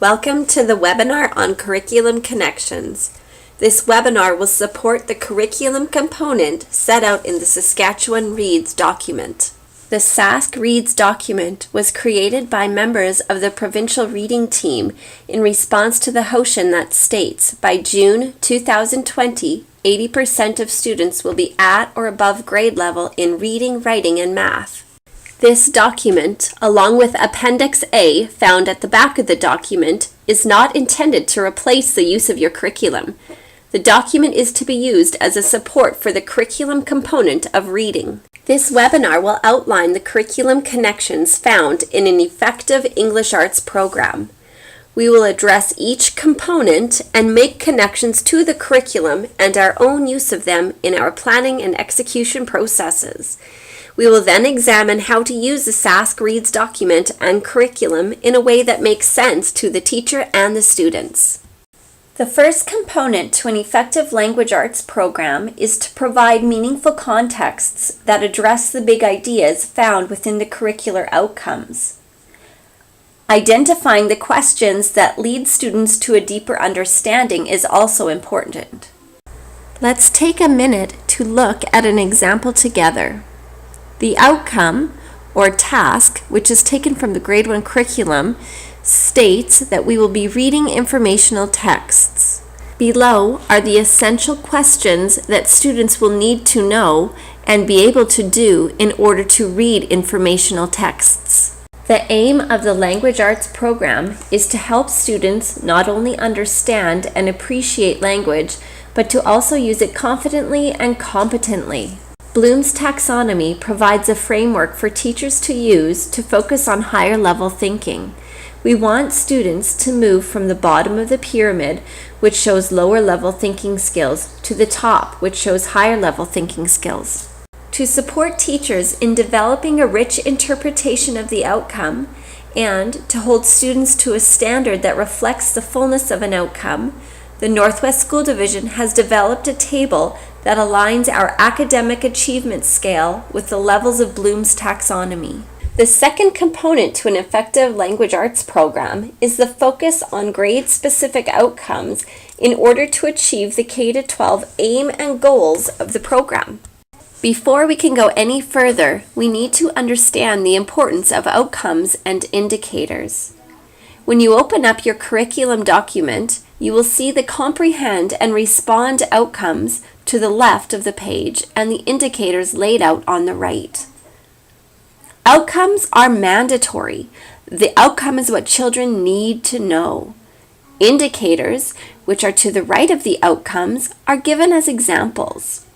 Welcome to the webinar on Curriculum Connections. This webinar will support the curriculum component set out in the Saskatchewan Reads document. The Sask Reads document was created by members of the provincial reading team in response to the motion that states, by June 2020, 80% of students will be at or above grade level in reading, writing, and math. This document, along with Appendix A found at the back of the document, is not intended to replace the use of your curriculum. The document is to be used as a support for the curriculum component of reading. This webinar will outline the curriculum connections found in an effective English Arts program. We will address each component and make connections to the curriculum and our own use of them in our planning and execution processes. We will then examine how to use the Sask Reads document and curriculum in a way that makes sense to the teacher and the students. The first component to an effective language arts program is to provide meaningful contexts that address the big ideas found within the curricular outcomes. Identifying the questions that lead students to a deeper understanding is also important. Let's take a minute to look at an example together. The outcome, or task, which is taken from the Grade 1 curriculum, states that we will be reading informational texts. Below are the essential questions that students will need to know and be able to do in order to read informational texts. The aim of the Language Arts program is to help students not only understand and appreciate language, but to also use it confidently and competently. Bloom's taxonomy provides a framework for teachers to use to focus on higher level thinking. We want students to move from the bottom of the pyramid, which shows lower level thinking skills, to the top, which shows higher level thinking skills. To support teachers in developing a rich interpretation of the outcome and to hold students to a standard that reflects the fullness of an outcome, the Northwest School Division has developed a table that aligns our academic achievement scale with the levels of Bloom's taxonomy. The second component to an effective language arts program is the focus on grade-specific outcomes in order to achieve the K-12 aim and goals of the program. Before we can go any further, we need to understand the importance of outcomes and indicators. When you open up your curriculum document, you will see the comprehend and respond outcomes to the left of the page and the indicators laid out on the right. Outcomes are mandatory. The outcome is what children need to know. Indicators, which are to the right of the outcomes, are given as examples.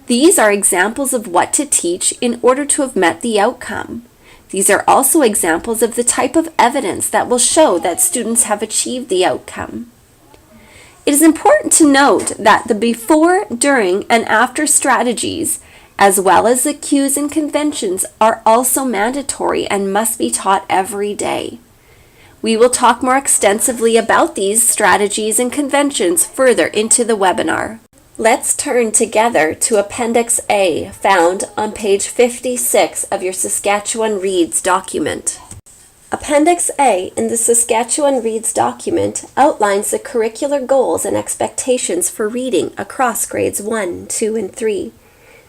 These are examples of what to teach in order to have met the outcome. These are also examples of the type of evidence that will show that students have achieved the outcome. It is important to note that the before, during, and after strategies, as well as the cues and conventions, are also mandatory and must be taught every day. We will talk more extensively about these strategies and conventions further into the webinar. Let's turn together to Appendix A, found on page 56 of your Saskatchewan Reads document. Appendix A in the Saskatchewan Reads document outlines the curricular goals and expectations for reading across grades 1, 2, and 3.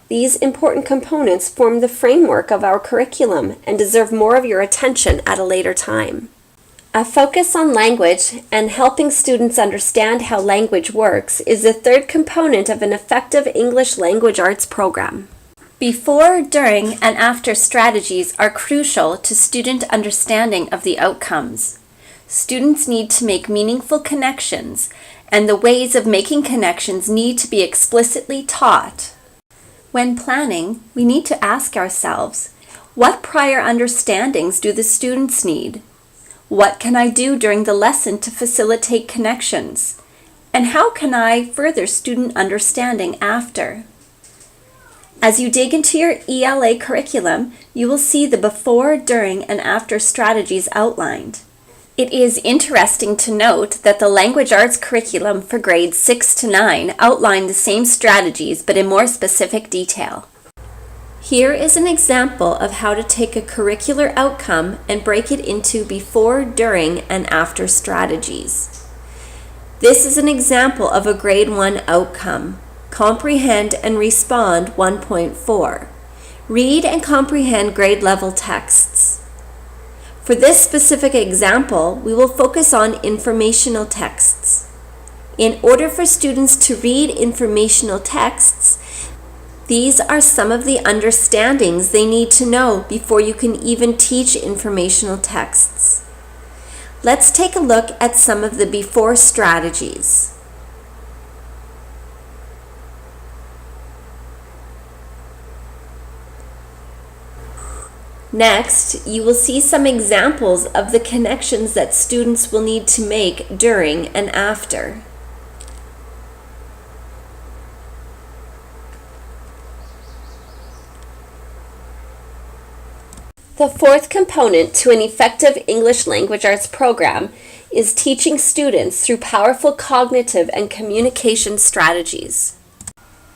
These important components form the framework of our curriculum and deserve more of your attention at a later time. A focus on language and helping students understand how language works is the third component of an effective English language arts program. Before, during, and after strategies are crucial to student understanding of the outcomes. Students need to make meaningful connections, and the ways of making connections need to be explicitly taught. When planning, we need to ask ourselves, what prior understandings do the students need? What can I do during the lesson to facilitate connections? And how can I further student understanding after? As you dig into your ELA curriculum, you will see the before, during, and after strategies outlined. It is interesting to note that the language arts curriculum for grades 6 to 9 outline the same strategies but in more specific detail. Here is an example of how to take a curricular outcome and break it into before, during, and after strategies. This is an example of a Grade 1 outcome. Comprehend and respond 1.4. Read and comprehend grade level texts. For this specific example, we will focus on informational texts. In order for students to read informational texts, these are some of the understandings they need to know before you can even teach informational texts. Let's take a look at some of the before strategies. Next, you will see some examples of the connections that students will need to make during and after. The fourth component to an effective English Language Arts program is teaching students through powerful cognitive and communication strategies.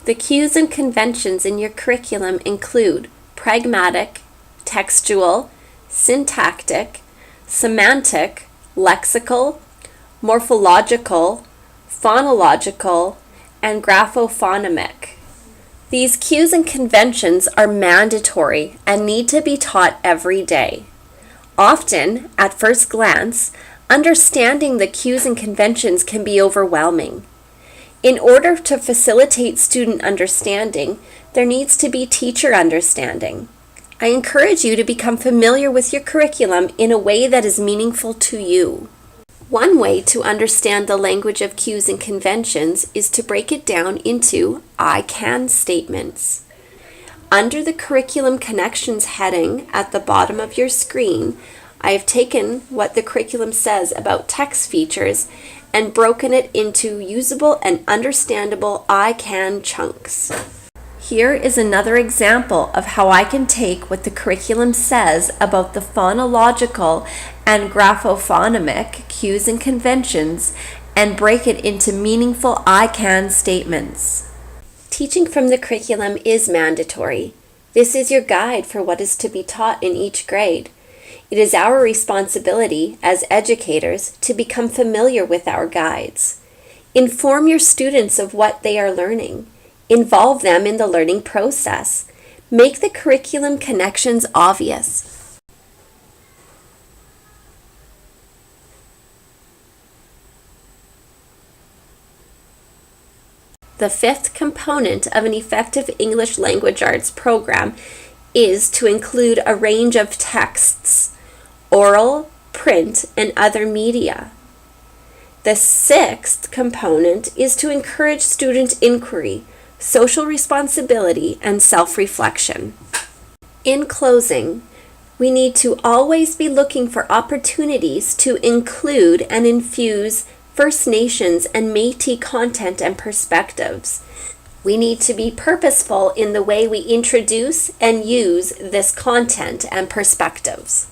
The cues and conventions in your curriculum include pragmatic, textual, syntactic, semantic, lexical, morphological, phonological, and graphophonemic. These cues and conventions are mandatory and need to be taught every day. Often, at first glance, understanding the cues and conventions can be overwhelming. In order to facilitate student understanding, there needs to be teacher understanding. I encourage you to become familiar with your curriculum in a way that is meaningful to you. One way to understand the language of cues and conventions is to break it down into I can statements. Under the Curriculum Connections heading at the bottom of your screen, I have taken what the curriculum says about text features and broken it into usable and understandable I can chunks. Here is another example of how I can take what the curriculum says about the phonological and graphophonemic cues and conventions and break it into meaningful I can statements. Teaching from the curriculum is mandatory. This is your guide for what is to be taught in each grade. It is our responsibility as educators to become familiar with our guides. Inform your students of what they are learning. Involve them in the learning process. Make the curriculum connections obvious. The fifth component of an effective English Language Arts program is to include a range of texts, oral, print, and other media. The sixth component is to encourage student inquiry, social responsibility, and self-reflection. In closing, we need to always be looking for opportunities to include and infuse First Nations and Métis content and perspectives. We need to be purposeful in the way we introduce and use this content and perspectives.